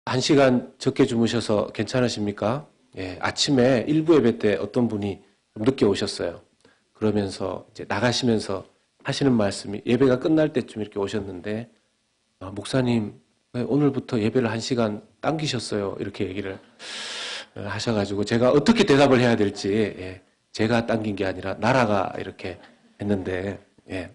1시간 적게 주무셔서 괜찮으십니까? 예, 아침에 일부 예배 때 어떤 분이 좀 늦게 오셨어요. 그러면서 이제 나가시면서 하시는 말씀이 예배가 끝날 때쯤 이렇게 오셨는데, 목사님, 왜 오늘부터 예배를 1시간 당기셨어요? 이렇게 얘기를 하셔가지고 제가 어떻게 대답을 해야 될지, 예, 제가 당긴 게 아니라 나라가 이렇게 했는데, 예.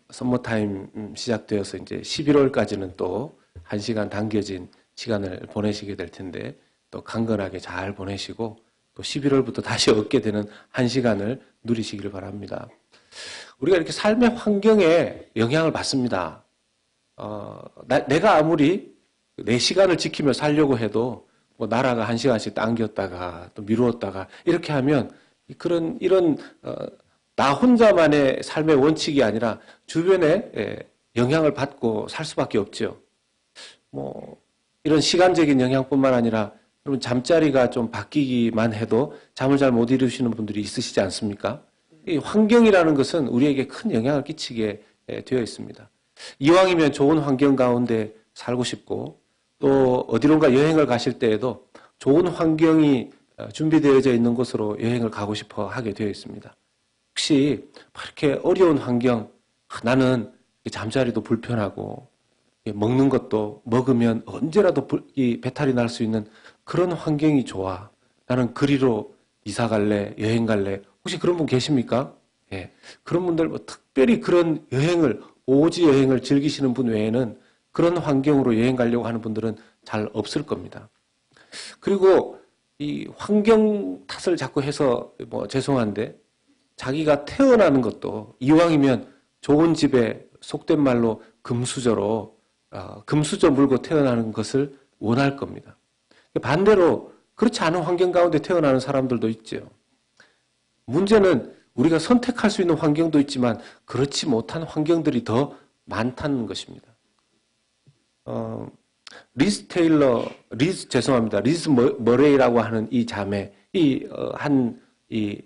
썸머타임 시작되어서 이제 11월까지는 또 1시간 당겨진 시간을 보내시게 될 텐데, 또 강건하게 잘 보내시고, 또 11월부터 다시 얻게 되는 1시간을 누리시기를 바랍니다. 우리가 이렇게 삶의 환경에 영향을 받습니다. 내가 아무리 내 시간을 지키며 살려고 해도, 뭐 나라가 1시간씩 당겼다가 또 미루었다가 이렇게 하면 이런 나 혼자만의 삶의 원칙이 아니라 주변에 영향을 받고 살 수밖에 없죠. 뭐 이런 시간적인 영향뿐만 아니라 여러분 잠자리가 좀 바뀌기만 해도 잠을 잘 못 이루시는 분들이 있으시지 않습니까? 이 환경이라는 것은 우리에게 큰 영향을 끼치게 되어 있습니다. 이왕이면 좋은 환경 가운데 살고 싶고, 또 어디론가 여행을 가실 때에도 좋은 환경이 준비되어져 있는 곳으로 여행을 가고 싶어 하게 되어 있습니다. 혹시 이렇게 어려운 환경, 나는 잠자리도 불편하고 먹는 것도 먹으면 언제라도 이 배탈이 날 수 있는 그런 환경이 좋아. 나는 그리로 이사 갈래, 여행 갈래. 혹시 그런 분 계십니까? 예. 그런 분들 뭐 특별히 그런 여행을, 오지 여행을 즐기시는 분 외에는 그런 환경으로 여행 가려고 하는 분들은 잘 없을 겁니다. 그리고 이 환경 탓을 자꾸 해서 뭐 죄송한데, 자기가 태어나는 것도 이왕이면 좋은 집에 속된 말로 금수저로 금수저 물고 태어나는 것을 원할 겁니다. 반대로 그렇지 않은 환경 가운데 태어나는 사람들도 있죠. 문제는 우리가 선택할 수 있는 환경도 있지만 그렇지 못한 환경들이 더 많다는 것입니다. 리즈 머레이라고 하는 이 자매, 이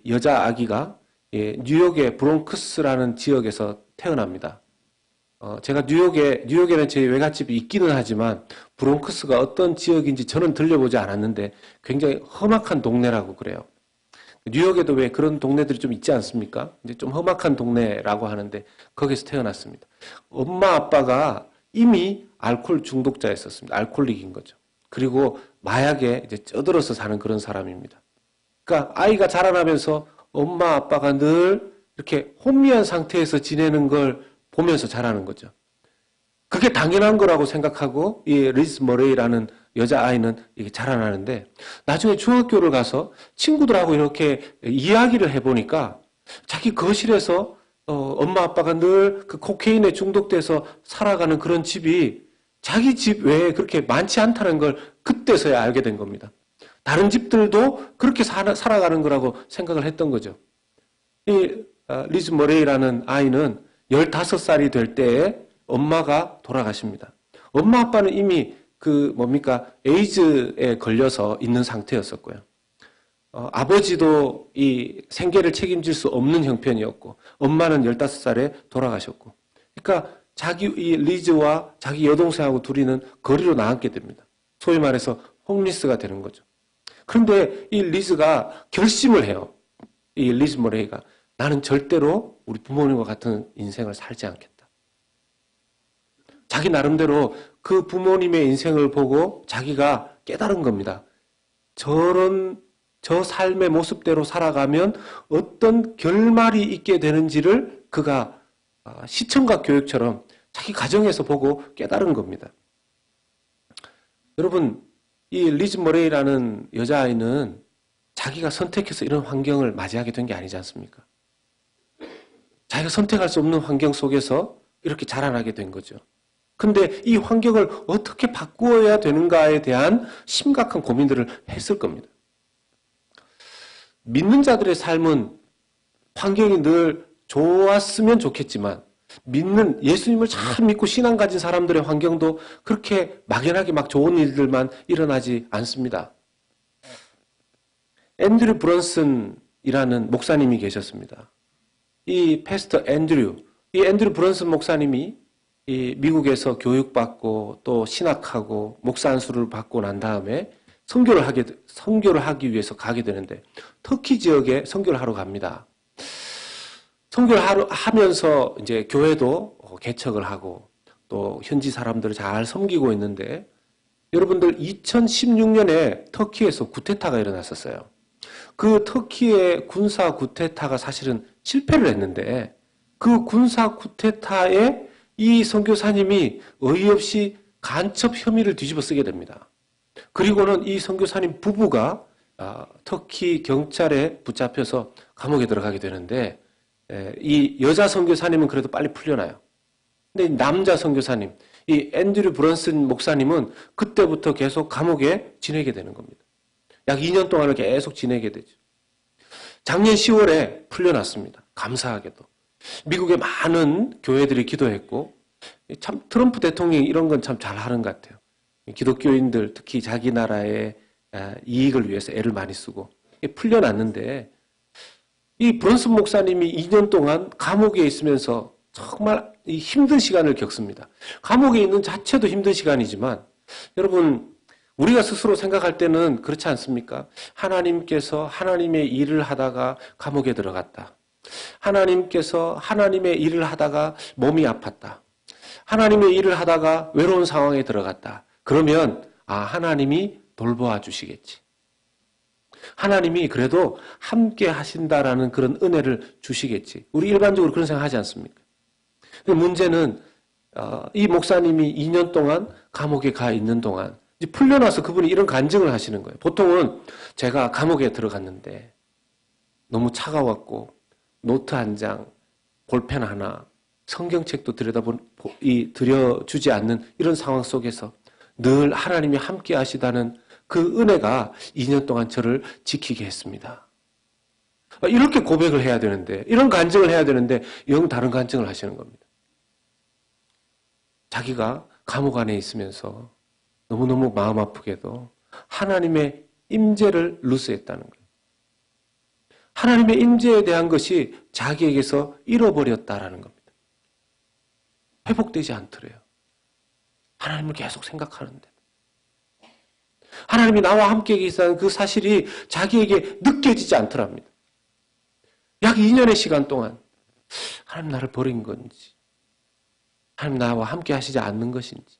여자 아기가 뉴욕의 브롱크스라는 지역에서 태어납니다. 제가 뉴욕에는 제 외갓집이 있기는 하지만 브롱크스가 어떤 지역인지 저는 들려보지 않았는데 굉장히 험악한 동네라고 그래요. 뉴욕에도 왜 그런 동네들이 좀 있지 않습니까? 이제 좀 험악한 동네라고 하는데 거기서 태어났습니다. 엄마 아빠가 이미 알코올 중독자였었습니다. 알코올릭인 거죠. 그리고 마약에 이제 쩌들어서 사는 그런 사람입니다. 그러니까 아이가 자라나면서 엄마 아빠가 늘 이렇게 혼미한 상태에서 지내는 걸 보면서 자라는 거죠. 그게 당연한 거라고 생각하고 이 리즈 머레이라는 여자아이는 이게 자라나는데, 나중에 중학교를 가서 친구들하고 이렇게 이야기를 해보니까 자기 거실에서 엄마 아빠가 늘 그 코케인에 중독돼서 살아가는 그런 집이 자기 집 외에 그렇게 많지 않다는 걸 그때서야 알게 된 겁니다. 다른 집들도 그렇게 살아가는 거라고 생각을 했던 거죠. 이 리즈 머레이라는 아이는 15살이 될 때에 엄마가 돌아가십니다. 엄마 아빠는 이미 에이즈에 걸려서 있는 상태였었고요. 아버지도 이 생계를 책임질 수 없는 형편이었고, 엄마는 15살에 돌아가셨고, 그러니까 이 리즈와 자기 여동생하고 둘이는 거리로 나앉게 됩니다. 소위 말해서 홈리스가 되는 거죠. 그런데 이 리즈가 결심을 해요. 이 리즈 머레이가 나는 절대로 우리 부모님과 같은 인생을 살지 않겠다. 자기 나름대로 그 부모님의 인생을 보고 자기가 깨달은 겁니다. 저 삶의 모습대로 살아가면 어떤 결말이 있게 되는지를 그가 시청각 교육처럼 자기 가정에서 보고 깨달은 겁니다. 여러분, 이 리즈 머레이라는 여자아이는 자기가 선택해서 이런 환경을 맞이하게 된 게 아니지 않습니까? 자기가 선택할 수 없는 환경 속에서 이렇게 자라나게 된 거죠. 근데 이 환경을 어떻게 바꾸어야 되는가에 대한 심각한 고민들을 했을 겁니다. 믿는 자들의 삶은 환경이 늘 좋았으면 좋겠지만, 예수님을 잘 믿고 신앙 가진 사람들의 환경도 그렇게 막연하게 막 좋은 일들만 일어나지 않습니다. 앤드류 브런슨이라는 목사님이 계셨습니다. 이 앤드류 브런슨 목사님이 이 미국에서 교육받고 또 신학하고 목사 안수를 받고 난 다음에 선교를 하기 위해서 가게 되는데 터키 지역에 선교를 하러 갑니다. 선교를 하면서 이제 교회도 개척을 하고 또 현지 사람들을 잘 섬기고 있는데 여러분들 2016년에 터키에서 쿠데타가 일어났었어요. 그 터키의 군사 쿠데타가 사실은 실패를 했는데 그 군사 쿠데타에 이 선교사님이 어이없이 간첩 혐의를 뒤집어 쓰게 됩니다. 그리고는 이 선교사님 부부가 터키 경찰에 붙잡혀서 감옥에 들어가게 되는데 이 여자 선교사님은 그래도 빨리 풀려나요. 근데 남자 선교사님, 이 앤드류 브런슨 목사님은 그때부터 계속 감옥에 지내게 되는 겁니다. 약 2년 동안을 계속 지내게 되죠. 작년 10월에 풀려났습니다. 감사하게도. 미국의 많은 교회들이 기도했고 참 트럼프 대통령이 이런 건 참 잘하는 것 같아요. 기독교인들 특히 자기 나라의 이익을 위해서 애를 많이 쓰고 풀려났는데 이 브런슨 목사님이 2년 동안 감옥에 있으면서 정말 힘든 시간을 겪습니다. 감옥에 있는 자체도 힘든 시간이지만 여러분 우리가 스스로 생각할 때는 그렇지 않습니까? 하나님께서 하나님의 일을 하다가 감옥에 들어갔다. 하나님께서 하나님의 일을 하다가 몸이 아팠다. 하나님의 일을 하다가 외로운 상황에 들어갔다. 그러면 하나님이 돌보아 주시겠지. 하나님이 그래도 함께 하신다라는 그런 은혜를 주시겠지. 우리 일반적으로 그런 생각하지 않습니까? 근데 문제는 이 목사님이 2년 동안 감옥에 가 있는 동안 이제 풀려나서 그분이 이런 간증을 하시는 거예요. 보통은 제가 감옥에 들어갔는데 너무 차가웠고 노트 한 장, 볼펜 하나, 성경책도 들여주지 않는 이런 상황 속에서 늘 하나님이 함께 하시다는 그 은혜가 2년 동안 저를 지키게 했습니다. 이렇게 고백을 해야 되는데, 이런 간증을 해야 되는데 영 다른 간증을 하시는 겁니다. 자기가 감옥 안에 있으면서 너무너무 마음 아프게도 하나님의 임재를 누스했다는 거예요. 하나님의 임재에 대한 것이 자기에게서 잃어버렸다라는 겁니다. 회복되지 않더래요. 하나님을 계속 생각하는데. 하나님이 나와 함께 계시다는 그 사실이 자기에게 느껴지지 않더랍니다. 약 2년의 시간 동안 하나님 나를 버린 건지 하나님 나와 함께 하시지 않는 것인지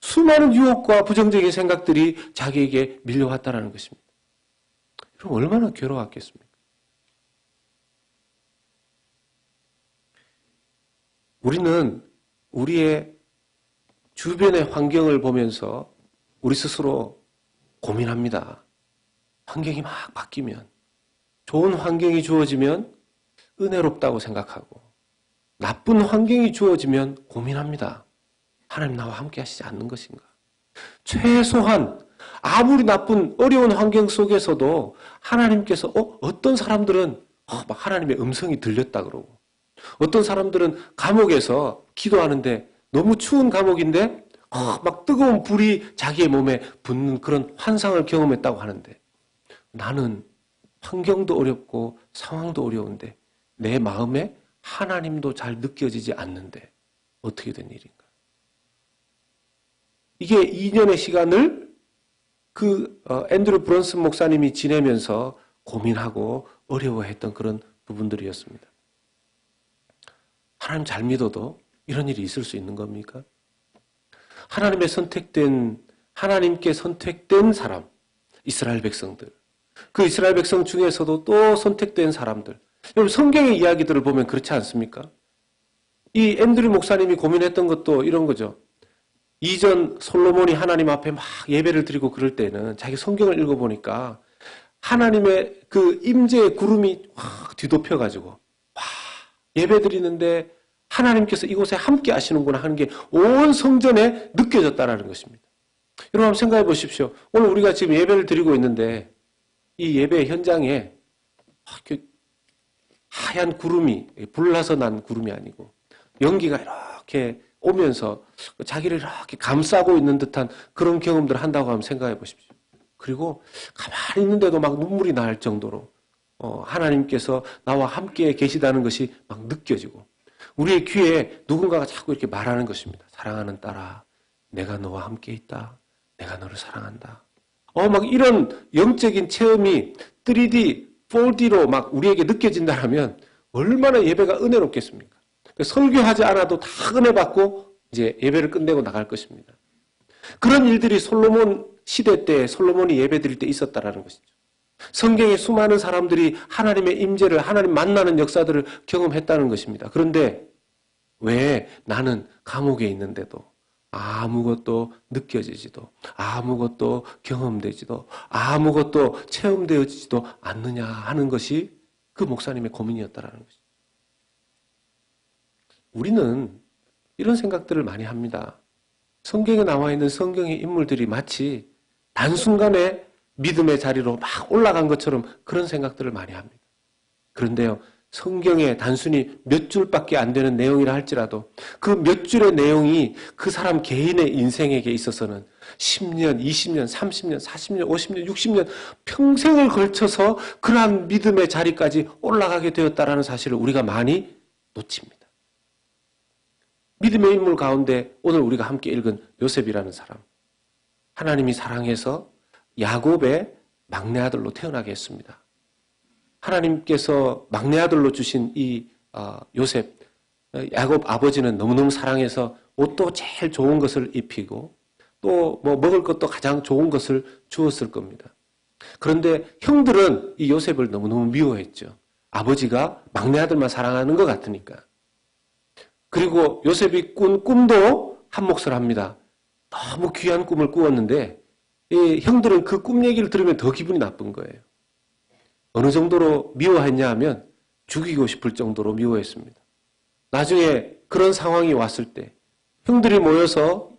수많은 유혹과 부정적인 생각들이 자기에게 밀려왔다는 것입니다. 그럼 얼마나 괴로웠겠습니까? 우리는 우리의 주변의 환경을 보면서 우리 스스로 고민합니다. 환경이 막 바뀌면, 좋은 환경이 주어지면 은혜롭다고 생각하고 나쁜 환경이 주어지면 고민합니다. 하나님 나와 함께 하시지 않는 것인가? 최소한 아무리 나쁜 어려운 환경 속에서도 하나님께서 어떤 사람들은 막 하나님의 음성이 들렸다 그러고 어떤 사람들은 감옥에서 기도하는데 너무 추운 감옥인데 막 뜨거운 불이 자기의 몸에 붙는 그런 환상을 경험했다고 하는데 나는 환경도 어렵고 상황도 어려운데 내 마음에 하나님도 잘 느껴지지 않는데 어떻게 된 일인가? 이게 2년의 시간을 앤드류 브런슨 목사님이 지내면서 고민하고 어려워했던 그런 부분들이었습니다. 하나님 잘 믿어도 이런 일이 있을 수 있는 겁니까? 하나님께 선택된 사람, 이스라엘 백성들. 그 이스라엘 백성 중에서도 또 선택된 사람들. 여러분 성경의 이야기들을 보면 그렇지 않습니까? 이 앤드류 목사님이 고민했던 것도 이런 거죠. 이전 솔로몬이 하나님 앞에 막 예배를 드리고 그럴 때는 자기 성경을 읽어보니까 하나님의 그 임재의 구름이 확 뒤덮여가지고 와 예배 드리는데 하나님께서 이곳에 함께 하시는구나 하는 게 온 성전에 느껴졌다는 것입니다. 여러분 한번 생각해 보십시오. 오늘 우리가 지금 예배를 드리고 있는데 이 예배 현장에 하얀 구름이 불나서 난 구름이 아니고 연기가 이렇게 오면서 자기를 이렇게 감싸고 있는 듯한 그런 경험들을 한다고 하면 생각해 보십시오. 그리고 가만히 있는데도 막 눈물이 날 정도로 하나님께서 나와 함께 계시다는 것이 막 느껴지고 우리의 귀에 누군가가 자꾸 이렇게 말하는 것입니다. 사랑하는 딸아, 내가 너와 함께 있다. 내가 너를 사랑한다. 막 이런 영적인 체험이 3D, 4D로 막 우리에게 느껴진다면 얼마나 예배가 은혜롭겠습니까? 설교하지 않아도 다 은혜 받고 이제 예배를 끝내고 나갈 것입니다. 그런 일들이 솔로몬 시대 때 솔로몬이 예배 드릴 때 있었다라는 것이죠. 성경에 수많은 사람들이 하나님의 임재를 하나님 만나는 역사들을 경험했다는 것입니다. 그런데 왜 나는 감옥에 있는데도 아무것도 느껴지지도 아무것도 경험되지도 아무것도 체험되어지지도 않느냐 하는 것이 그 목사님의 고민이었다라는 것이죠. 우리는 이런 생각들을 많이 합니다. 성경에 나와 있는 성경의 인물들이 마치 단순간에 믿음의 자리로 막 올라간 것처럼 그런 생각들을 많이 합니다. 그런데요, 성경에 단순히 몇 줄밖에 안 되는 내용이라 할지라도 그 몇 줄의 내용이 그 사람 개인의 인생에게 있어서는 10년, 20년, 30년, 40년, 50년, 60년 평생을 걸쳐서 그러한 믿음의 자리까지 올라가게 되었다라는 사실을 우리가 많이 놓칩니다. 믿음의 인물 가운데 오늘 우리가 함께 읽은 요셉이라는 사람, 하나님이 사랑해서 야곱의 막내 아들로 태어나게 했습니다. 하나님께서 막내 아들로 주신 이 요셉, 야곱 아버지는 너무너무 사랑해서 옷도 제일 좋은 것을 입히고 또 뭐 먹을 것도 가장 좋은 것을 주었을 겁니다. 그런데 형들은 이 요셉을 너무너무 미워했죠. 아버지가 막내 아들만 사랑하는 것 같으니까. 그리고 요셉이 꾼 꿈도 한 몫을 합니다. 너무 귀한 꿈을 꾸었는데 이 형들은 그 꿈 얘기를 들으면 더 기분이 나쁜 거예요. 어느 정도로 미워했냐 하면 죽이고 싶을 정도로 미워했습니다. 나중에 그런 상황이 왔을 때 형들이 모여서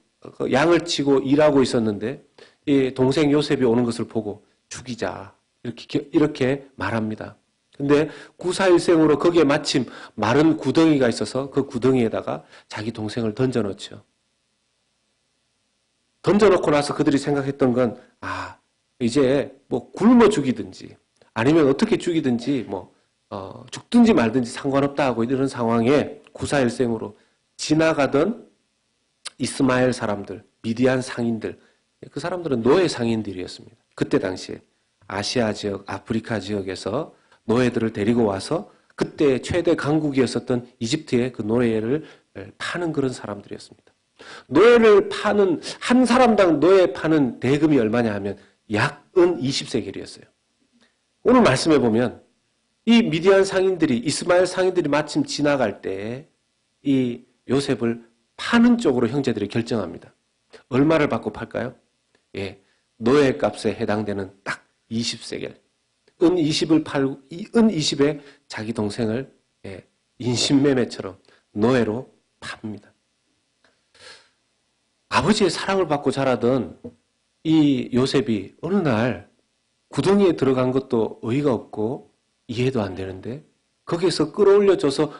양을 치고 일하고 있었는데 이 동생 요셉이 오는 것을 보고 죽이자 이렇게 말합니다. 근데 구사일생으로 거기에 마침 마른 구덩이가 있어서 그 구덩이에다가 자기 동생을 던져놓죠. 던져놓고 나서 그들이 생각했던 건 이제 뭐 굶어 죽이든지 아니면 어떻게 죽이든지 죽든지 말든지 상관없다 하고 이런 상황에 구사일생으로 지나가던 이스마엘 사람들, 미디안 상인들, 그 사람들은 노예 상인들이었습니다. 그때 당시에 아시아 지역, 아프리카 지역에서 노예들을 데리고 와서 그때 최대 강국이었었던 이집트의 그 노예를 파는 그런 사람들이었습니다. 노예를 파는 한 사람당 노예 파는 대금이 얼마냐 하면 약 은 20세겔이었어요. 오늘 말씀해 보면 이 미디안 상인들이 이스마엘 상인들이 마침 지나갈 때 이 요셉을 파는 쪽으로 형제들이 결정합니다. 얼마를 받고 팔까요? 노예 값에 해당되는 딱 20세겔. 은 20을 팔고 은 20에 자기 동생을 인신매매처럼 노예로 팝니다. 아버지의 사랑을 받고 자라던 이 요셉이 어느 날 구덩이에 들어간 것도 어이가 없고 이해도 안 되는데 거기에서 끌어올려줘서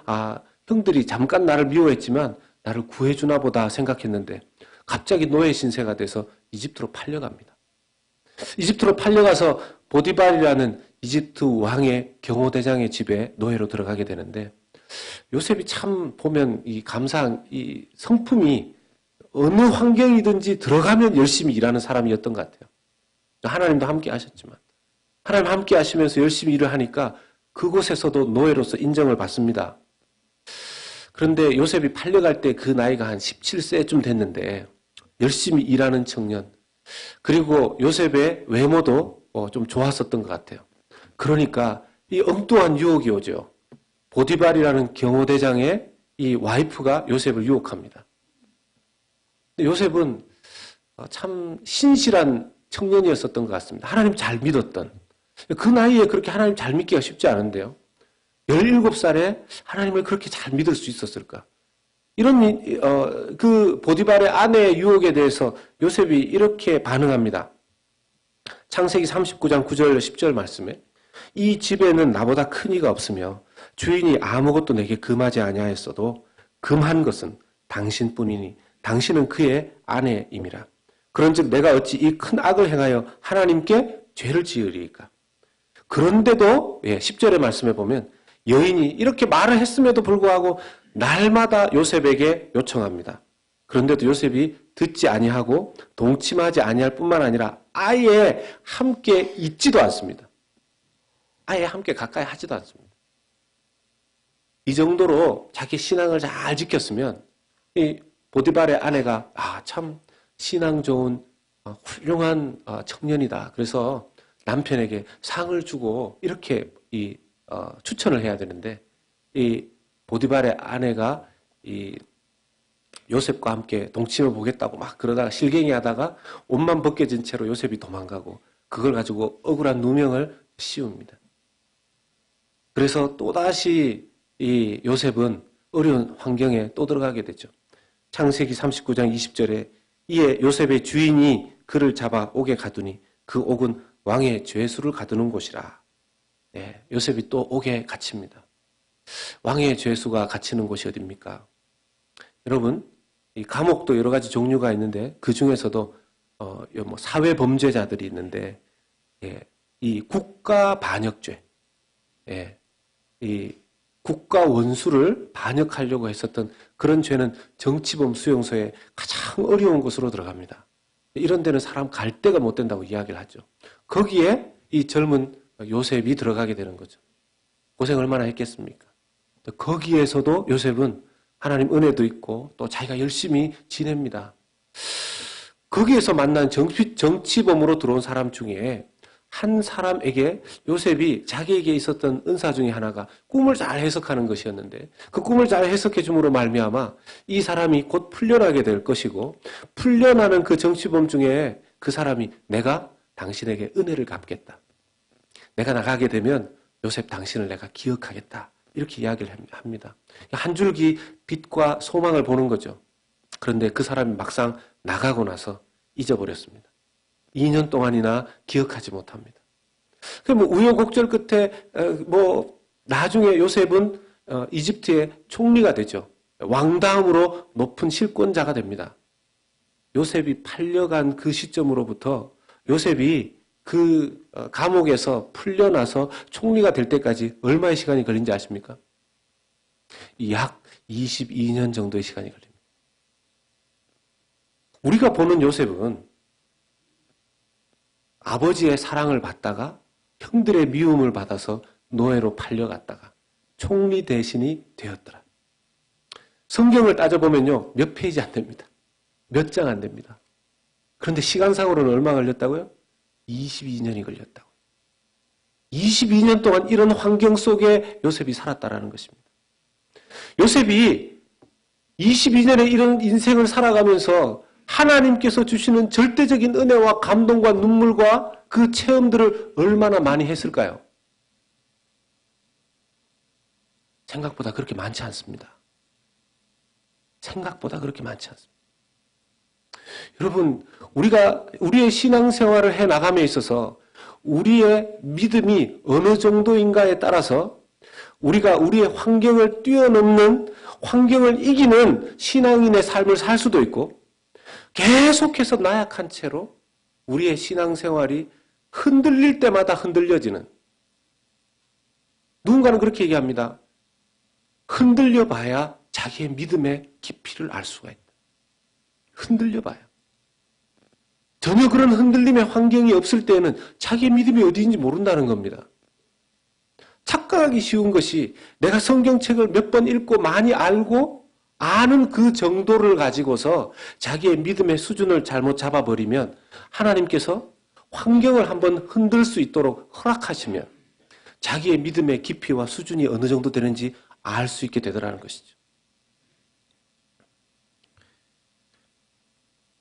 형들이 잠깐 나를 미워했지만 나를 구해주나 보다 생각했는데 갑자기 노예 신세가 돼서 이집트로 팔려갑니다. 이집트로 팔려가서 보디발이라는 이집트 왕의 경호대장의 집에 노예로 들어가게 되는데 요셉이 참 보면 이 감사한 이 성품이 어느 환경이든지 들어가면 열심히 일하는 사람이었던 것 같아요. 하나님도 함께 하셨지만 하나님 함께 하시면서 열심히 일을 하니까 그곳에서도 노예로서 인정을 받습니다. 그런데 요셉이 팔려갈 때 그 나이가 한 17세쯤 됐는데 열심히 일하는 청년 그리고 요셉의 외모도 좀 좋았었던 것 같아요. 그러니까 이 엉뚱한 유혹이 오죠. 보디발이라는 경호대장의 이 와이프가 요셉을 유혹합니다. 요셉은 참 신실한 청년이었었던 것 같습니다. 하나님 잘 믿었던. 그 나이에 그렇게 하나님 잘 믿기가 쉽지 않은데요. 17살에 하나님을 그렇게 잘 믿을 수 있었을까? 이런 그 보디발의 아내의 유혹에 대해서 요셉이 이렇게 반응합니다. 창세기 39장 9절 10절 말씀에 이 집에는 나보다 큰 이가 없으며 주인이 아무것도 내게 금하지 아니하였어도 금한 것은 당신뿐이니 당신은 그의 아내임이라. 그런즉 내가 어찌 이 큰 악을 행하여 하나님께 죄를 지으리이까. 그런데도 10절의 말씀에 보면 여인이 이렇게 말을 했음에도 불구하고 날마다 요셉에게 요청합니다. 그런데도 요셉이 듣지 아니하고 동침하지 아니할 뿐만 아니라 아예 함께 있지도 않습니다. 아예 함께 가까이 하지도 않습니다. 이 정도로 자기 신앙을 잘 지켰으면 이 보디발의 아내가 참 신앙 좋은 훌륭한 청년이다. 그래서 남편에게 상을 주고 이렇게 추천을 해야 되는데 이 보디발의 아내가 이 요셉과 함께 동침해 보겠다고 막 그러다가 실갱이 하다가 옷만 벗겨진 채로 요셉이 도망가고 그걸 가지고 억울한 누명을 씌웁니다. 그래서 또다시 이 요셉은 어려운 환경에 또 들어가게 되죠. 창세기 39장 20절에 이에 요셉의 주인이 그를 잡아 옥에 가두니 그 옥은 왕의 죄수를 가두는 곳이라. 네, 요셉이 또 옥에 갇힙니다. 왕의 죄수가 갇히는 곳이 어디입니까? 여러분, 이 감옥도 여러 가지 종류가 있는데 그 중에서도 사회 범죄자들이 있는데 이 국가 반역죄, 이 국가 원수를 반역하려고 했었던 그런 죄는 정치범 수용소에 가장 어려운 곳으로 들어갑니다. 이런 데는 사람 갈 데가 못 된다고 이야기를 하죠. 거기에 이 젊은 요셉이 들어가게 되는 거죠. 고생 얼마나 했겠습니까? 거기에서도 요셉은 하나님 은혜도 있고 또 자기가 열심히 지냅니다. 거기에서 만난 정치범으로 들어온 사람 중에 한 사람에게 요셉이 자기에게 있었던 은사 중에 하나가 꿈을 잘 해석하는 것이었는데 그 꿈을 잘 해석해 줌으로 말미암아 이 사람이 곧 풀려나게 될 것이고 풀려나는 그 정치범 중에 그 사람이 내가 당신에게 은혜를 갚겠다. 내가 나가게 되면 요셉 당신을 내가 기억하겠다. 이렇게 이야기를 합니다. 한 줄기 빛과 소망을 보는 거죠. 그런데 그 사람이 막상 나가고 나서 잊어버렸습니다. 2년 동안이나 기억하지 못합니다. 그럼 우여곡절 끝에 나중에 요셉은 이집트의 총리가 되죠. 왕 다음으로 높은 실권자가 됩니다. 요셉이 팔려간 그 시점으로부터 요셉이 그 감옥에서 풀려나서 총리가 될 때까지 얼마의 시간이 걸린지 아십니까? 약 22년 정도의 시간이 걸립니다. 우리가 보는 요셉은 아버지의 사랑을 받다가 형들의 미움을 받아서 노예로 팔려갔다가 총리 대신이 되었더라. 성경을 따져보면요. 몇 페이지 안 됩니다. 몇 장 안 됩니다. 그런데 시간상으로는 얼마 걸렸다고요? 22년이 걸렸다고. 22년 동안 이런 환경 속에 요셉이 살았다라는 것입니다. 요셉이 22년의 이런 인생을 살아가면서 하나님께서 주시는 절대적인 은혜와 감동과 눈물과 그 체험들을 얼마나 많이 했을까요? 생각보다 그렇게 많지 않습니다. 생각보다 그렇게 많지 않습니다. 여러분, 우리의 신앙생활을 해 나감에 있어서 우리의 믿음이 어느 정도인가에 따라서 우리가 우리의 환경을 뛰어넘는, 환경을 이기는 신앙인의 삶을 살 수도 있고 계속해서 나약한 채로 우리의 신앙생활이 흔들릴 때마다 흔들려지는, 누군가는 그렇게 얘기합니다. 흔들려 봐야 자기의 믿음의 깊이를 알 수가 있다. 흔들려 봐요. 전혀 그런 흔들림의 환경이 없을 때에는 자기의 믿음이 어디인지 모른다는 겁니다. 착각하기 쉬운 것이 내가 성경책을 몇 번 읽고 많이 알고 아는 그 정도를 가지고서 자기의 믿음의 수준을 잘못 잡아버리면 하나님께서 환경을 한번 흔들 수 있도록 허락하시면 자기의 믿음의 깊이와 수준이 어느 정도 되는지 알 수 있게 되더라는 것이죠.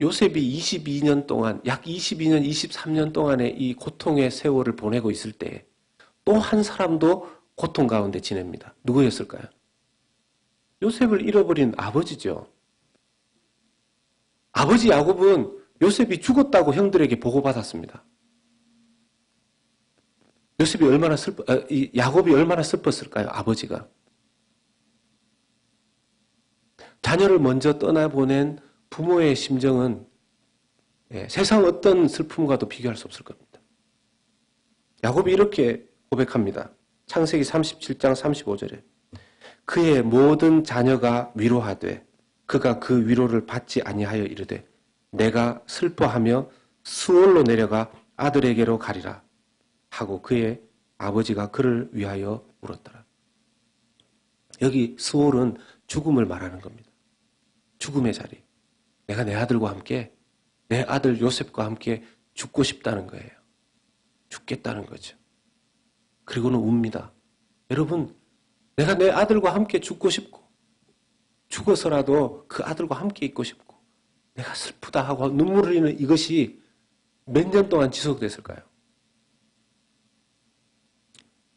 요셉이 22년 동안, 약 22년, 23년 동안의 이 고통의 세월을 보내고 있을 때 또 한 사람도 고통 가운데 지냅니다. 누구였을까요? 요셉을 잃어버린 아버지죠. 아버지 야곱은 요셉이 죽었다고 형들에게 보고받았습니다. 야곱이 얼마나 슬펐을까요? 아버지가. 자녀를 먼저 떠나보낸 부모의 심정은 세상 어떤 슬픔과도 비교할 수 없을 겁니다. 야곱이 이렇게 고백합니다. 창세기 37장 35절에 그의 모든 자녀가 위로하되 그가 그 위로를 받지 아니하여 이르되 내가 슬퍼하며 수월로 내려가 아들에게로 가리라 하고 그의 아버지가 그를 위하여 울었더라. 여기 수월은 죽음을 말하는 겁니다. 죽음의 자리. 내가 내 아들과 함께 내 아들 요셉과 함께 죽고 싶다는 거예요. 죽겠다는 거죠. 그리고는 웁니다. 여러분, 내가 내 아들과 함께 죽고 싶고 죽어서라도 그 아들과 함께 있고 싶고 내가 슬프다 하고 눈물을 흘리는 이것이 몇 년 동안 지속됐을까요?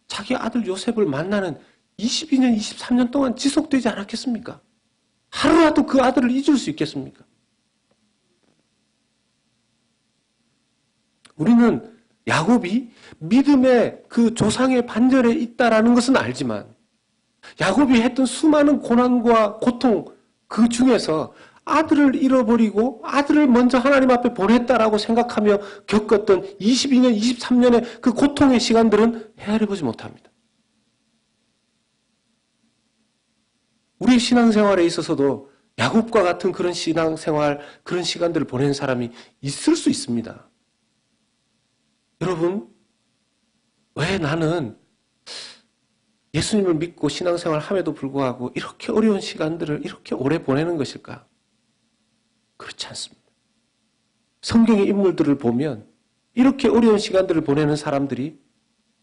자기 아들 요셉을 만나는 22년, 23년 동안 지속되지 않았겠습니까? 하루라도 그 아들을 잊을 수 있겠습니까? 우리는 야곱이 믿음의 그 조상의 반절에 있다라는 것은 알지만 야곱이 했던 수많은 고난과 고통 그 중에서 아들을 잃어버리고 아들을 먼저 하나님 앞에 보냈다라고 생각하며 겪었던 22년, 23년의 그 고통의 시간들은 헤아려보지 못합니다. 우리 신앙생활에 있어서도 야곱과 같은 그런 신앙생활, 그런 시간들을 보낸 사람이 있을 수 있습니다. 여러분, 왜 나는 예수님을 믿고 신앙생활 함에도 불구하고 이렇게 어려운 시간들을 이렇게 오래 보내는 것일까? 그렇지 않습니다. 성경의 인물들을 보면 이렇게 어려운 시간들을 보내는 사람들이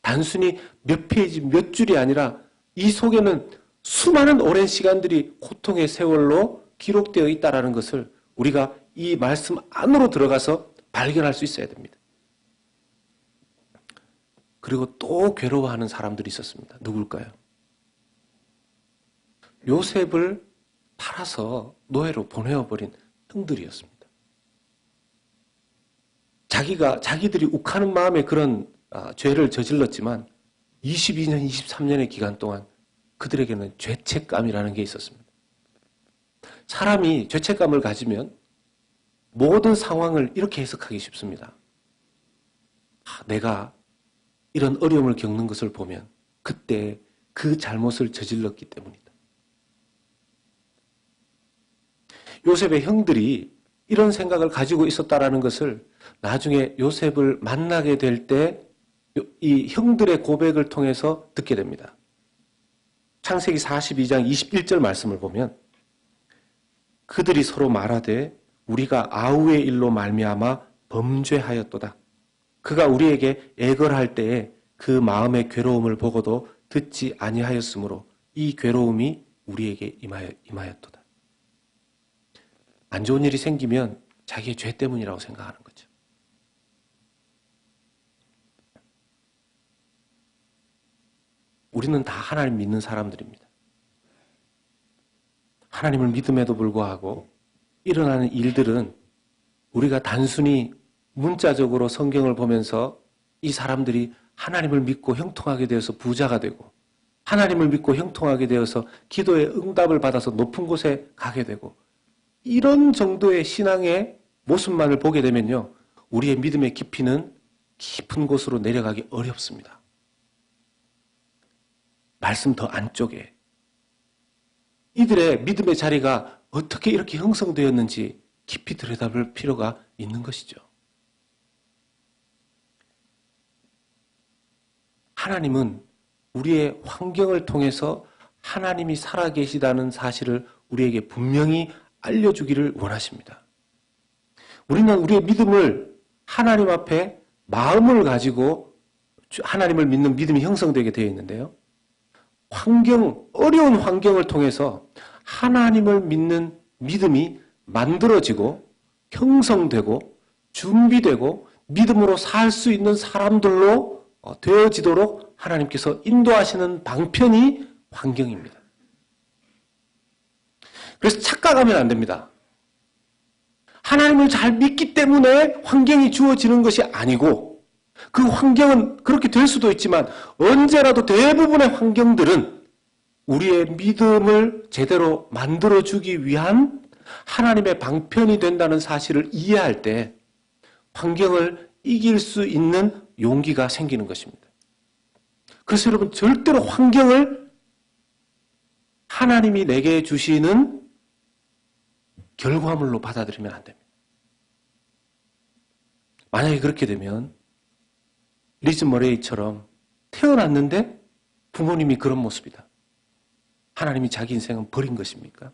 단순히 몇 페이지, 몇 줄이 아니라 이 속에는 수많은 오랜 시간들이 고통의 세월로 기록되어 있다는 것을 우리가 이 말씀 안으로 들어가서 발견할 수 있어야 됩니다. 그리고 또 괴로워하는 사람들이 있었습니다. 누굴까요? 요셉을 팔아서 노예로 보내어버린 형들이었습니다. 자기들이 욱하는 마음에 그런 죄를 저질렀지만 22년, 23년의 기간 동안 그들에게는 죄책감이라는 게 있었습니다. 사람이 죄책감을 가지면 모든 상황을 이렇게 해석하기 쉽습니다. 내가 이런 어려움을 겪는 것을 보면 그때 그 잘못을 저질렀기 때문이다. 요셉의 형들이 이런 생각을 가지고 있었다라는 것을 나중에 요셉을 만나게 될 때 이 형들의 고백을 통해서 듣게 됩니다. 창세기 42장 21절 말씀을 보면 그들이 서로 말하되 우리가 아우의 일로 말미암아 범죄하였도다. 그가 우리에게 애걸할 때에 그 마음의 괴로움을 보고도 듣지 아니하였으므로 이 괴로움이 우리에게 임하였도다. 안 좋은 일이 생기면 자기의 죄 때문이라고 생각하는 거죠. 우리는 다 하나님 믿는 사람들입니다. 하나님을 믿음에도 불구하고 일어나는 일들은 우리가 단순히 문자적으로 성경을 보면서 이 사람들이 하나님을 믿고 형통하게 되어서 부자가 되고 하나님을 믿고 형통하게 되어서 기도의 응답을 받아서 높은 곳에 가게 되고 이런 정도의 신앙의 모습만을 보게 되면요, 우리의 믿음의 깊이는 깊은 곳으로 내려가기 어렵습니다. 말씀 더 안쪽에 이들의 믿음의 자리가 어떻게 이렇게 형성되었는지 깊이 들여다볼 필요가 있는 것이죠. 하나님은 우리의 환경을 통해서 하나님이 살아계시다는 사실을 우리에게 분명히 알려주기를 원하십니다. 우리는 우리의 믿음을 하나님 앞에 마음을 가지고 하나님을 믿는 믿음이 형성되게 되어 있는데요. 어려운 환경을 통해서 하나님을 믿는 믿음이 만들어지고 형성되고 준비되고 믿음으로 살 수 있는 사람들로 되어지도록 하나님께서 인도하시는 방편이 환경입니다. 그래서 착각하면 안 됩니다. 하나님을 잘 믿기 때문에 환경이 주어지는 것이 아니고 그 환경은 그렇게 될 수도 있지만 언제라도 대부분의 환경들은 우리의 믿음을 제대로 만들어주기 위한 하나님의 방편이 된다는 사실을 이해할 때 환경을 이길 수 있는 용기가 생기는 것입니다. 그래서 여러분 절대로 환경을 하나님이 내게 주시는 결과물로 받아들이면 안 됩니다. 만약에 그렇게 되면 리즈 머레이처럼 태어났는데 부모님이 그런 모습이다. 하나님이 자기 인생은 버린 것입니까?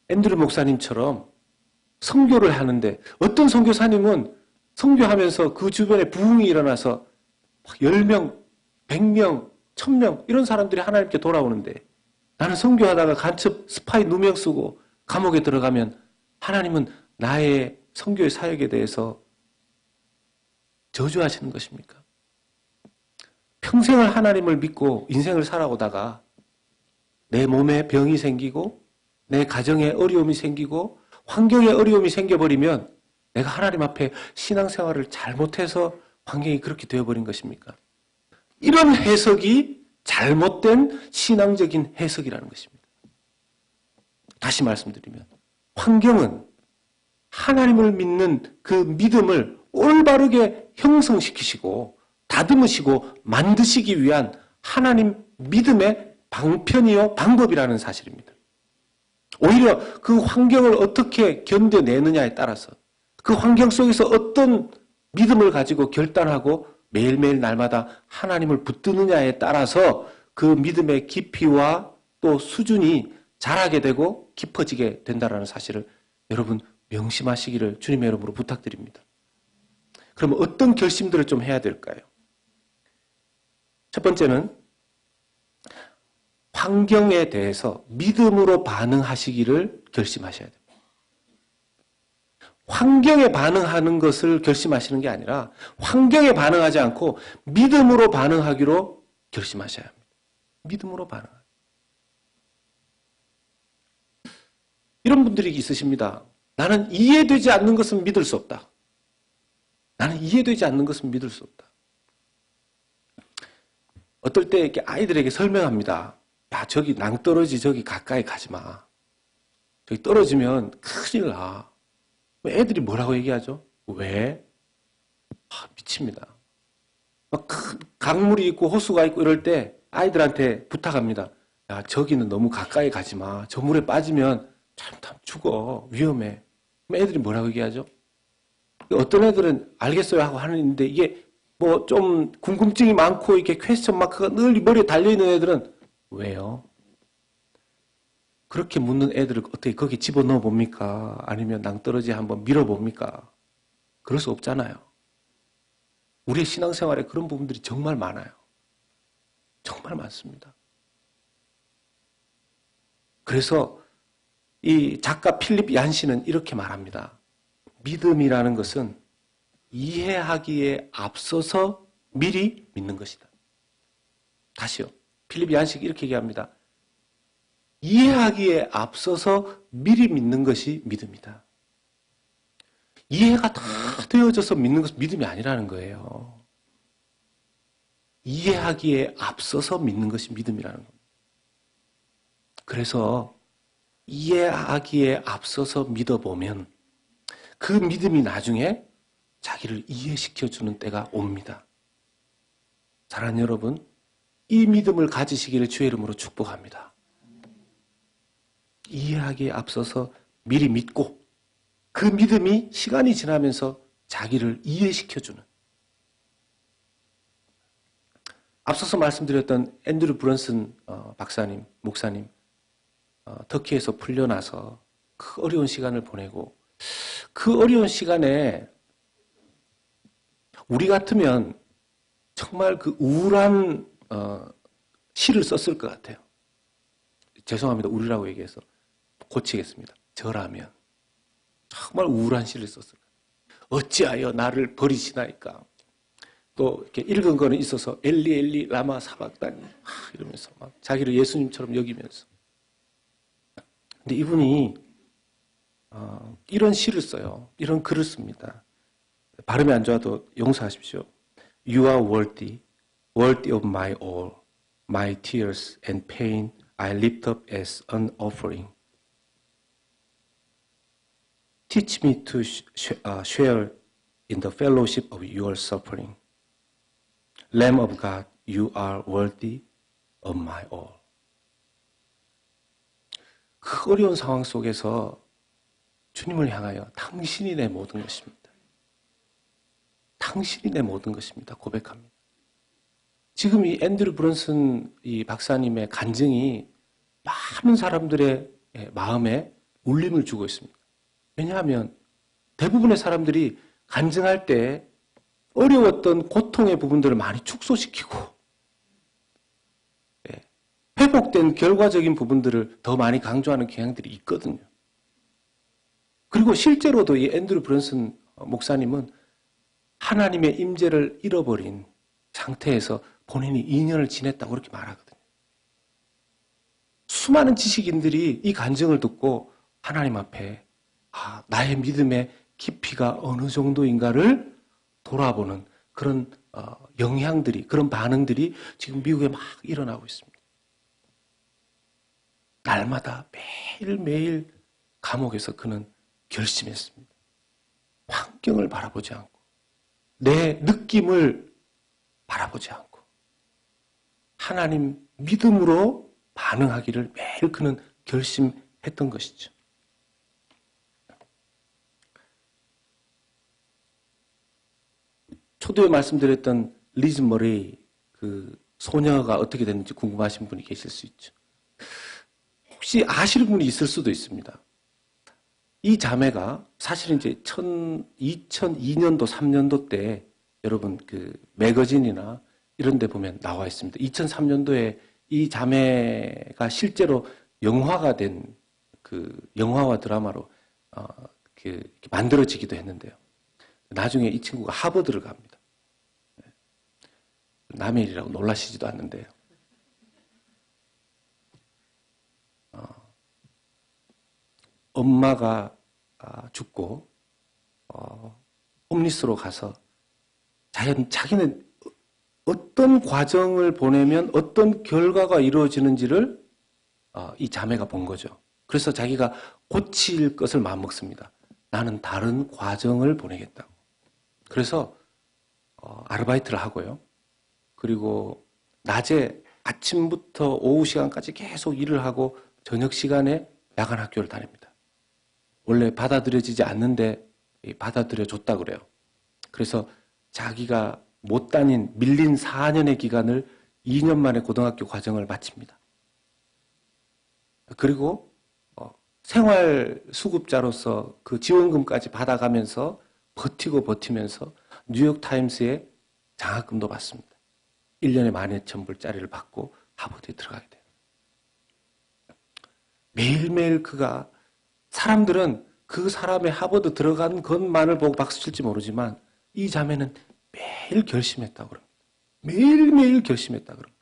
앤드류 목사님처럼 선교를 하는데 어떤 선교사님은 선교하면서 그 주변에 부흥이 일어나서 10명, 100명, 1000명 이런 사람들이 하나님께 돌아오는데 나는 선교하다가 간첩 스파이 누명 쓰고 감옥에 들어가면 하나님은 나의 선교의 사역에 대해서 저주하시는 것입니까? 평생을 하나님을 믿고 인생을 살아오다가 내 몸에 병이 생기고 내 가정에 어려움이 생기고 환경에 어려움이 생겨버리면 내가 하나님 앞에 신앙생활을 잘못해서 환경이 그렇게 되어버린 것입니까? 이런 해석이 잘못된 신앙적인 해석이라는 것입니다. 다시 말씀드리면 환경은 하나님을 믿는 그 믿음을 올바르게 형성시키시고 다듬으시고 만드시기 위한 하나님 믿음의 방편이요 방법이라는 사실입니다. 오히려 그 환경을 어떻게 견뎌내느냐에 따라서 그 환경 속에서 어떤 믿음을 가지고 결단하고 매일매일 날마다 하나님을 붙드느냐에 따라서 그 믿음의 깊이와 또 수준이 자라게 되고 깊어지게 된다는 사실을 여러분 명심하시기를 주님의 이름으로 부탁드립니다. 그럼 어떤 결심들을 좀 해야 될까요? 첫 번째는 환경에 대해서 믿음으로 반응하시기를 결심하셔야 됩니다. 환경에 반응하는 것을 결심하시는 게 아니라 환경에 반응하지 않고 믿음으로 반응하기로 결심하셔야 합니다. 믿음으로 반응하기. 이런 분들이 있으십니다. 나는 이해되지 않는 것은 믿을 수 없다. 나는 이해되지 않는 것은 믿을 수 없다. 어떨 때 이렇게 아이들에게 설명합니다. 야, 저기 낭떠러지 저기 가까이 가지 마. 저기 떨어지면 큰일 나. 애들이 뭐라고 얘기하죠? 왜? 미칩니다. 막 큰 강물이 있고 호수가 있고 이럴 때 아이들한테 부탁합니다. 야, 저기는 너무 가까이 가지 마. 저 물에 빠지면 잘못하면 죽어. 위험해. 애들이 뭐라고 얘기하죠? 어떤 애들은 알겠어요 하고 하는데 이게 뭐 좀 궁금증이 많고 이렇게 퀘스천 마크가 늘 머리에 달려있는 애들은 왜요? 그렇게 묻는 애들을 어떻게 거기 집어넣어 봅니까? 아니면 낭떠러지 한번 밀어봅니까? 그럴 수 없잖아요. 우리의 신앙생활에 그런 부분들이 정말 많아요. 정말 많습니다. 그래서 이 작가 필립 얀시는 이렇게 말합니다. 믿음이라는 것은 이해하기에 앞서서 미리 믿는 것이다. 다시요. 필립 얀시가 이렇게 얘기합니다. 이해하기에 앞서서 미리 믿는 것이 믿음이다. 이해가 다 되어져서 믿는 것은 믿음이 아니라는 거예요. 이해하기에 앞서서 믿는 것이 믿음이라는 겁니다. 그래서 이해하기에 앞서서 믿어보면 그 믿음이 나중에 자기를 이해시켜주는 때가 옵니다. 사랑하는 여러분, 이 믿음을 가지시기를 주의 이름으로 축복합니다. 이해하기에 앞서서 미리 믿고 그 믿음이 시간이 지나면서 자기를 이해시켜주는 앞서서 말씀드렸던 앤드류 브런슨 박사님, 목사님 터키에서 풀려나서 그 어려운 시간을 보내고 그 어려운 시간에 우리 같으면 정말 그 우울한 시를 썼을 것 같아요. 죄송합니다. 우리라고 얘기해서 고치겠습니다. 저라면 정말 우울한 시를 썼을 거예요. 어찌하여 나를 버리시나이까. 또 이렇게 읽은 거는 있어서 엘리 엘리 라마 사박다니 이러면서 막 자기를 예수님처럼 여기면서. 근데 이분이 이런 시를 써요. 이런 글을 씁니다. 발음이 안 좋아도 용서하십시오. You are worthy, worthy of my all, my tears and pain I lift up as an offering. Teach me to share in the fellowship of your suffering. Lamb of God, you are worthy of my all. 그 어려운 상황 속에서 주님을 향하여 당신이 내 모든 것입니다. 당신이 내 모든 것입니다. 고백합니다. 지금 이 앤드류 브런슨 이 박사님의 간증이 많은 사람들의 마음에 울림을 주고 있습니다. 왜냐하면 대부분의 사람들이 간증할 때 어려웠던 고통의 부분들을 많이 축소시키고 회복된 결과적인 부분들을 더 많이 강조하는 경향들이 있거든요. 그리고 실제로도 이 앤드류 브런슨 목사님은 하나님의 임재를 잃어버린 상태에서 본인이 2년을 지냈다고 그렇게 말하거든요. 수많은 지식인들이 이 간증을 듣고 하나님 앞에 나의 믿음의 깊이가 어느 정도인가를 돌아보는 그런 영향들이, 그런 반응들이 지금 미국에 막 일어나고 있습니다. 날마다 매일매일 감옥에서 그는 결심했습니다. 환경을 바라보지 않고 내 느낌을 바라보지 않고 하나님 믿음으로 반응하기를 매일 그는 결심했던 것이죠. 초두에 말씀드렸던 리즈 머레이 그 소녀가 어떻게 됐는지 궁금하신 분이 계실 수 있죠. 혹시 아시는 분이 있을 수도 있습니다. 이 자매가 사실은 이제 2002년도, 3년도 때 여러분 그 매거진이나 이런 데 보면 나와 있습니다. 2003년도에 이 자매가 실제로 영화가 된 그 영화와 드라마로 이렇게 만들어지기도 했는데요. 나중에 이 친구가 하버드를 갑니다. 남의 일이라고 놀라시지도 않는데요. 엄마가 죽고 홈리스로 가서 자기는 어떤 과정을 보내면 어떤 결과가 이루어지는지를 이 자매가 본 거죠. 그래서 자기가 고칠 것을 마음먹습니다. 나는 다른 과정을 보내겠다고. 그래서 아르바이트를 하고요. 그리고 낮에 아침부터 오후 시간까지 계속 일을 하고 저녁 시간에 야간 학교를 다닙니다. 원래 받아들여지지 않는데 받아들여줬다 그래요. 그래서 자기가 못 다닌 밀린 4년의 기간을 2년 만에 고등학교 과정을 마칩니다. 그리고 생활수급자로서 그 지원금까지 받아가면서 버티면서 뉴욕타임스에 장학금도 받습니다. 1년에 12,000불짜리를 받고 하버드에 들어가게 돼요. 매일매일 그가 사람들은 그 사람의 하버드 들어간 것만을 보고 박수칠지 모르지만 이 자매는 매일 결심했다고 그럽니다. 매일매일 결심했다고 그럽니다.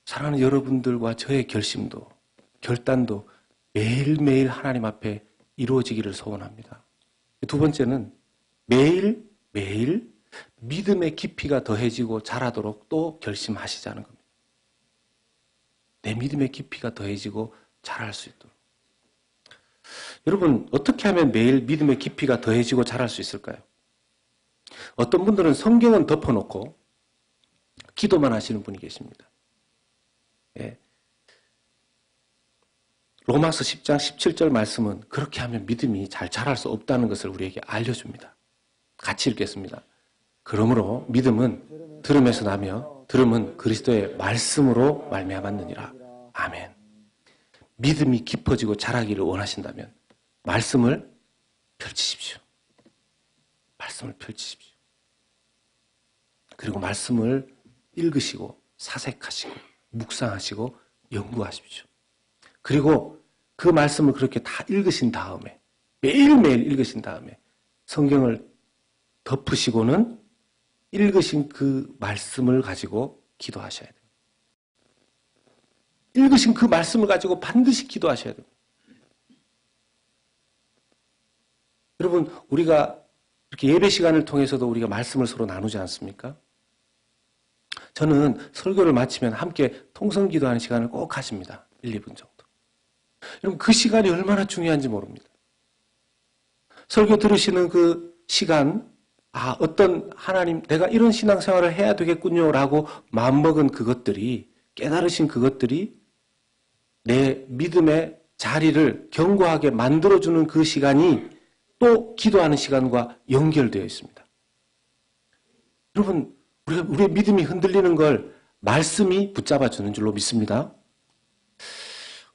사랑하는 여러분들과 저의 결심도, 결단도 매일매일 하나님 앞에 이루어지기를 소원합니다. 두 번째는 매일매일 믿음의 깊이가 더해지고 자라도록 또 결심하시자는 겁니다. 내 믿음의 깊이가 더해지고 자랄 수 있도록. 여러분, 어떻게 하면 매일 믿음의 깊이가 더해지고 자랄 수 있을까요? 어떤 분들은 성경은 덮어놓고 기도만 하시는 분이 계십니다. 예. 로마서 10장 17절 말씀은 그렇게 하면 믿음이 잘 자랄 수 없다는 것을 우리에게 알려줍니다. 같이 읽겠습니다. 그러므로 믿음은 들음에서 나며 들음은 그리스도의 말씀으로 말미암았느니라. 아멘. 믿음이 깊어지고 자라기를 원하신다면 말씀을 펼치십시오. 말씀을 펼치십시오. 그리고 말씀을 읽으시고 사색하시고 묵상하시고 연구하십시오. 그리고 그 말씀을 그렇게 다 읽으신 다음에 매일매일 읽으신 다음에 성경을 덮으시고는 읽으신 그 말씀을 가지고 기도하셔야 돼요. 읽으신 그 말씀을 가지고 반드시 기도하셔야 돼요. 여러분, 우리가 이렇게 예배 시간을 통해서도 우리가 말씀을 서로 나누지 않습니까? 저는 설교를 마치면 함께 통성 기도하는 시간을 꼭 가집니다. 1, 2분 정도. 여러분, 그 시간이 얼마나 중요한지 모릅니다. 설교 들으시는 그 시간, 어떤 하나님, 내가 이런 신앙생활을 해야 되겠군요라고 마음먹은 그것들이, 깨달으신 그것들이 내 믿음의 자리를 견고하게 만들어주는 그 시간이 또 기도하는 시간과 연결되어 있습니다. 여러분, 우리의 믿음이 흔들리는 걸 말씀이 붙잡아주는 줄로 믿습니다.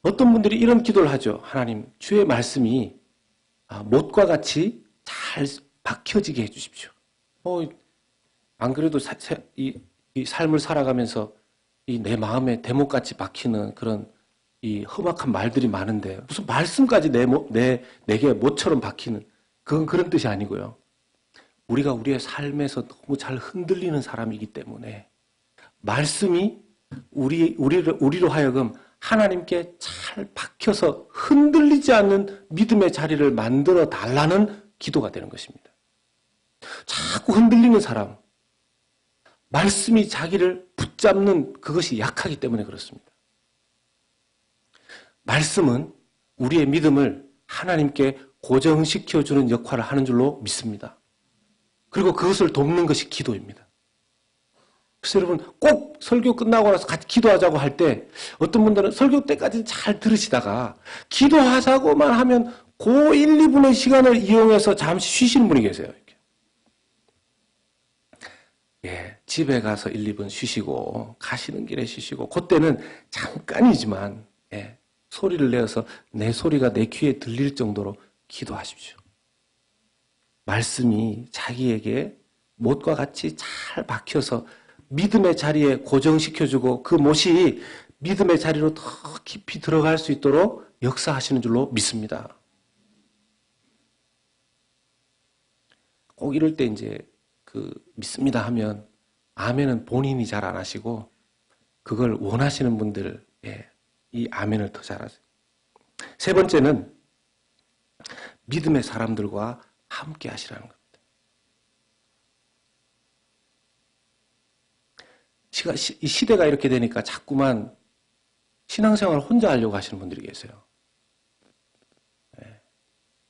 어떤 분들이 이런 기도를 하죠. 하나님, 주의 말씀이 못과 같이 잘 박혀지게 해주십시오. 안 그래도 이 삶을 살아가면서 내 마음에 대못같이 박히는 그런 이 험악한 말들이 많은데 무슨 말씀까지 내게 못처럼 박히는 그건 그런 뜻이 아니고요. 우리가 우리의 삶에서 너무 잘 흔들리는 사람이기 때문에 말씀이 우리로 하여금 하나님께 잘 박혀서 흔들리지 않는 믿음의 자리를 만들어 달라는 기도가 되는 것입니다. 자꾸 흔들리는 사람, 말씀이 자기를 붙잡는 그것이 약하기 때문에 그렇습니다. 말씀은 우리의 믿음을 하나님께 고정시켜주는 역할을 하는 줄로 믿습니다. 그리고 그것을 돕는 것이 기도입니다. 그래서 여러분 꼭 설교 끝나고 나서 같이 기도하자고 할 때 어떤 분들은 설교 때까지는 잘 들으시다가 기도하자고만 하면 그 1, 2분의 시간을 이용해서 잠시 쉬시는 분이 계세요. 이렇게. 집에 가서 1, 2분 쉬시고 가시는 길에 쉬시고 그때는 잠깐이지만 소리를 내어서 내 소리가 내 귀에 들릴 정도로 기도하십시오. 말씀이 자기에게 못과 같이 잘 박혀서 믿음의 자리에 고정시켜주고 그 못이 믿음의 자리로 더 깊이 들어갈 수 있도록 역사하시는 줄로 믿습니다. 꼭 이럴 때 이제 믿습니다 하면 아멘은 본인이 잘 안 하시고 그걸 원하시는 분들 이 아멘을 더 잘하세요. 세 번째는 믿음의 사람들과 함께 하시라는 겁니다. 이 시대가 이렇게 되니까 자꾸만 신앙생활을 혼자 하려고 하시는 분들이 계세요.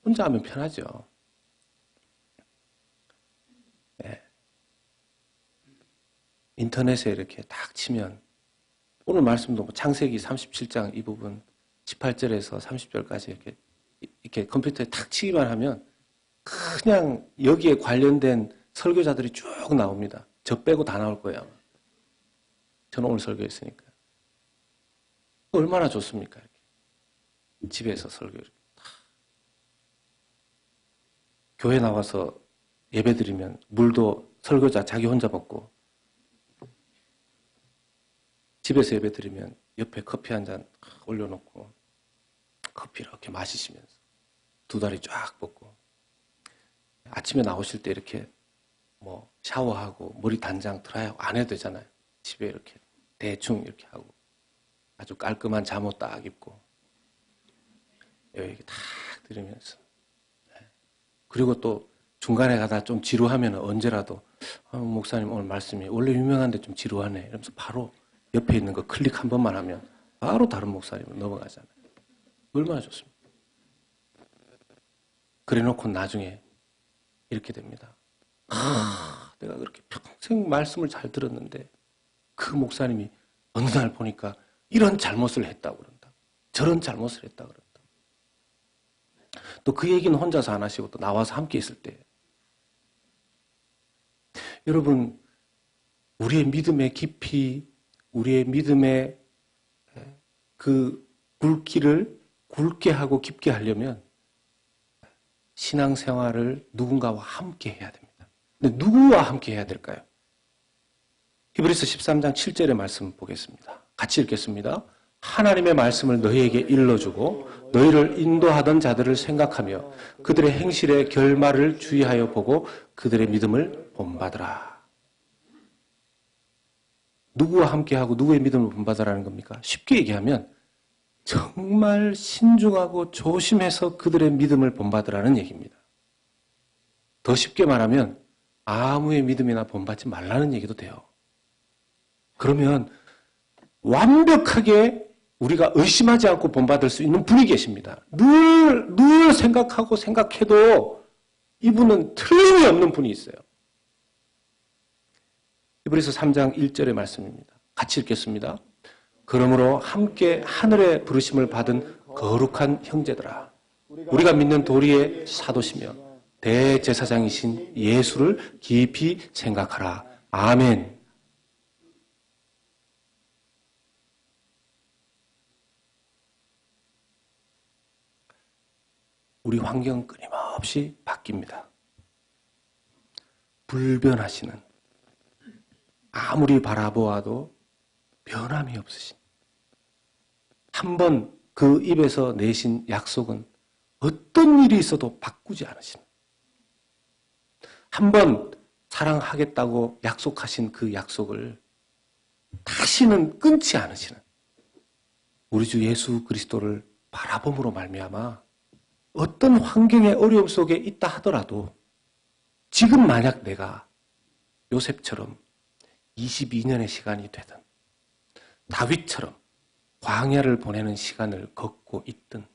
혼자 하면 편하죠. 인터넷에 이렇게 딱 치면 오늘 말씀도 창세기 37장 이 부분 18절에서 30절까지 이렇게 컴퓨터에 탁 치기만 하면 그냥 여기에 관련된 설교자들이 쭉 나옵니다. 저 빼고 다 나올 거예요. 저는 오늘 설교했으니까. 얼마나 좋습니까? 이렇게. 집에서 설교 이렇게. 교회 나와서 예배 드리면 물도 설교자 자기 혼자 먹고 집에서 예배 드리면 옆에 커피 한 잔 올려놓고 커피 이렇게 마시시면서 두 다리 쫙 뻗고 아침에 나오실 때 이렇게 샤워하고 머리 단장 드라이하고 안 해도 되잖아요. 집에 이렇게 대충 이렇게 하고 아주 깔끔한 잠옷 딱 입고 이렇게 딱 들으면서 그리고 또 중간에 가다 좀 지루하면 언제라도 목사님 오늘 말씀이 원래 유명한데 좀 지루하네 이러면서 바로 옆에 있는 거 클릭 한 번만 하면 바로 다른 목사님으로 넘어가잖아요. 얼마나 좋습니까? 그래 놓고 나중에 이렇게 됩니다. 내가 그렇게 평생 말씀을 잘 들었는데 그 목사님이 어느 날 보니까 이런 잘못을 했다고 그런다. 저런 잘못을 했다고 그런다. 또 그 얘기는 혼자서 안 하시고 또 나와서 함께 있을 때 여러분 우리의 믿음의 깊이 우리의 믿음의 그 굵기를 굵게 하고 깊게 하려면 신앙생활을 누군가와 함께 해야 됩니다. 근데 누구와 함께 해야 될까요? 히브리서 13장 7절의 말씀 보겠습니다. 같이 읽겠습니다. 하나님의 말씀을 너희에게 일러주고 너희를 인도하던 자들을 생각하며 그들의 행실의 결말을 주의하여 보고 그들의 믿음을 본받으라. 누구와 함께하고 누구의 믿음을 본받으라는 겁니까? 쉽게 얘기하면 정말 신중하고 조심해서 그들의 믿음을 본받으라는 얘기입니다. 더 쉽게 말하면 아무의 믿음이나 본받지 말라는 얘기도 돼요. 그러면 완벽하게 우리가 의심하지 않고 본받을 수 있는 분이 계십니다. 늘 생각하고 생각해도 이분은 틀림이 없는 분이 있어요. 히브리서 3장 1절의 말씀입니다. 같이 읽겠습니다. 그러므로 함께 하늘의 부르심을 받은 거룩한 형제들아, 우리가 믿는 도리의 사도시며 대제사장이신 예수를 깊이 생각하라. 아멘. 우리 환경은 끊임없이 바뀝니다. 불변하시는, 아무리 바라보아도 변함이 없으신, 한 번 그 입에서 내신 약속은 어떤 일이 있어도 바꾸지 않으시는, 한 번 사랑하겠다고 약속하신 그 약속을 다시는 끊지 않으시는 우리 주 예수 그리스도를 바라봄으로 말미암아 어떤 환경의 어려움 속에 있다 하더라도 지금 만약 내가 요셉처럼 22년의 시간이 되든 다윗처럼 광야를 보내는 시간을 걷고 있든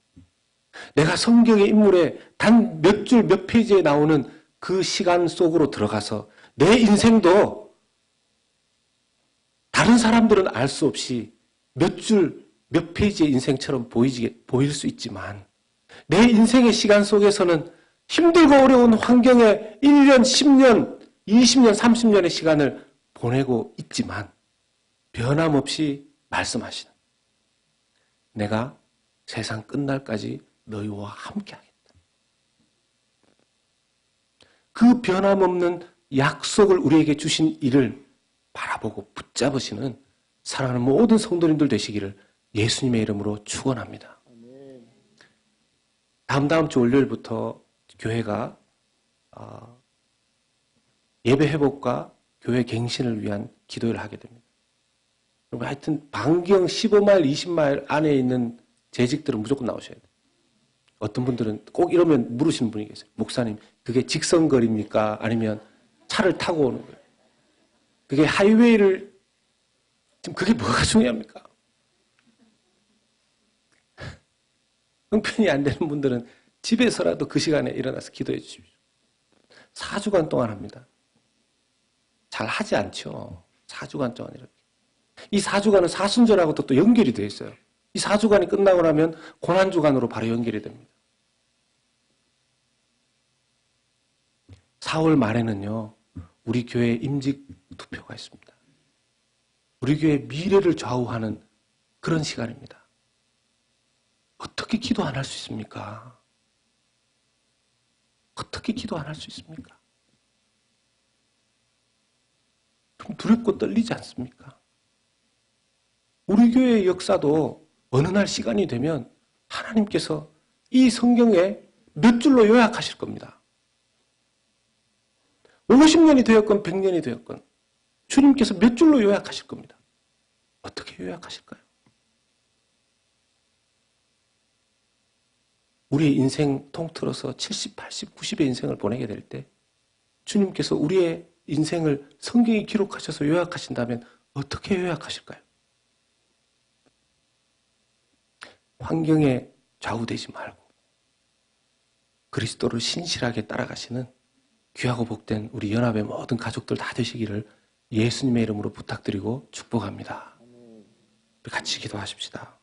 내가 성경의 인물에 단 몇 줄 몇 페이지에 나오는 그 시간 속으로 들어가서 내 인생도 다른 사람들은 알 수 없이 몇 줄 몇 페이지의 인생처럼 보일 수 있지만 내 인생의 시간 속에서는 힘들고 어려운 환경에 1년, 10년, 20년, 30년의 시간을 보내고 있지만 변함없이 말씀하시는 내가 세상 끝날까지 너희와 함께하겠다. 그 변함없는 약속을 우리에게 주신 이를 바라보고 붙잡으시는 사랑하는 모든 성도님들 되시기를 예수님의 이름으로 축원합니다. 다음 주 월요일부터 교회가 예배 회복과 교회 갱신을 위한 기도를 하게 됩니다. 하여튼 반경 15마일, 20마일 안에 있는 재직들은 무조건 나오셔야 돼요. 어떤 분들은 꼭 이러면 물으시는 분이 계세요. 목사님, 그게 직선거리입니까? 아니면 차를 타고 오는 거예요? 그게 하이웨이를, 지금 그게 뭐가 중요합니까? 형편이 안 되는 분들은 집에서라도 그 시간에 일어나서 기도해 주십시오. 4주간 동안 합니다. 잘 하지 않죠. 4주간 동안 이렇게. 이 4주간은 사순절하고도 또 연결이 되어 있어요. 이 4주간이 끝나고 나면 고난주간으로 바로 연결이 됩니다. 4월 말에는요, 우리 교회 임직 투표가 있습니다. 우리 교회 미래를 좌우하는 그런 시간입니다. 어떻게 기도 안 할 수 있습니까? 어떻게 기도 안 할 수 있습니까? 좀 두렵고 떨리지 않습니까? 우리 교회의 역사도 어느 날 시간이 되면 하나님께서 이 성경에 몇 줄로 요약하실 겁니다. 50년이 되었건 100년이 되었건 주님께서 몇 줄로 요약하실 겁니다. 어떻게 요약하실까요? 우리의 인생 통틀어서 70, 80, 90의 인생을 보내게 될 때 주님께서 우리의 인생을 성경에 기록하셔서 요약하신다면 어떻게 요약하실까요? 환경에 좌우되지 말고 그리스도를 신실하게 따라가시는 귀하고 복된 우리 연합의 모든 가족들 다 되시기를 예수님의 이름으로 부탁드리고 축복합니다. 우리 같이 기도하십시다.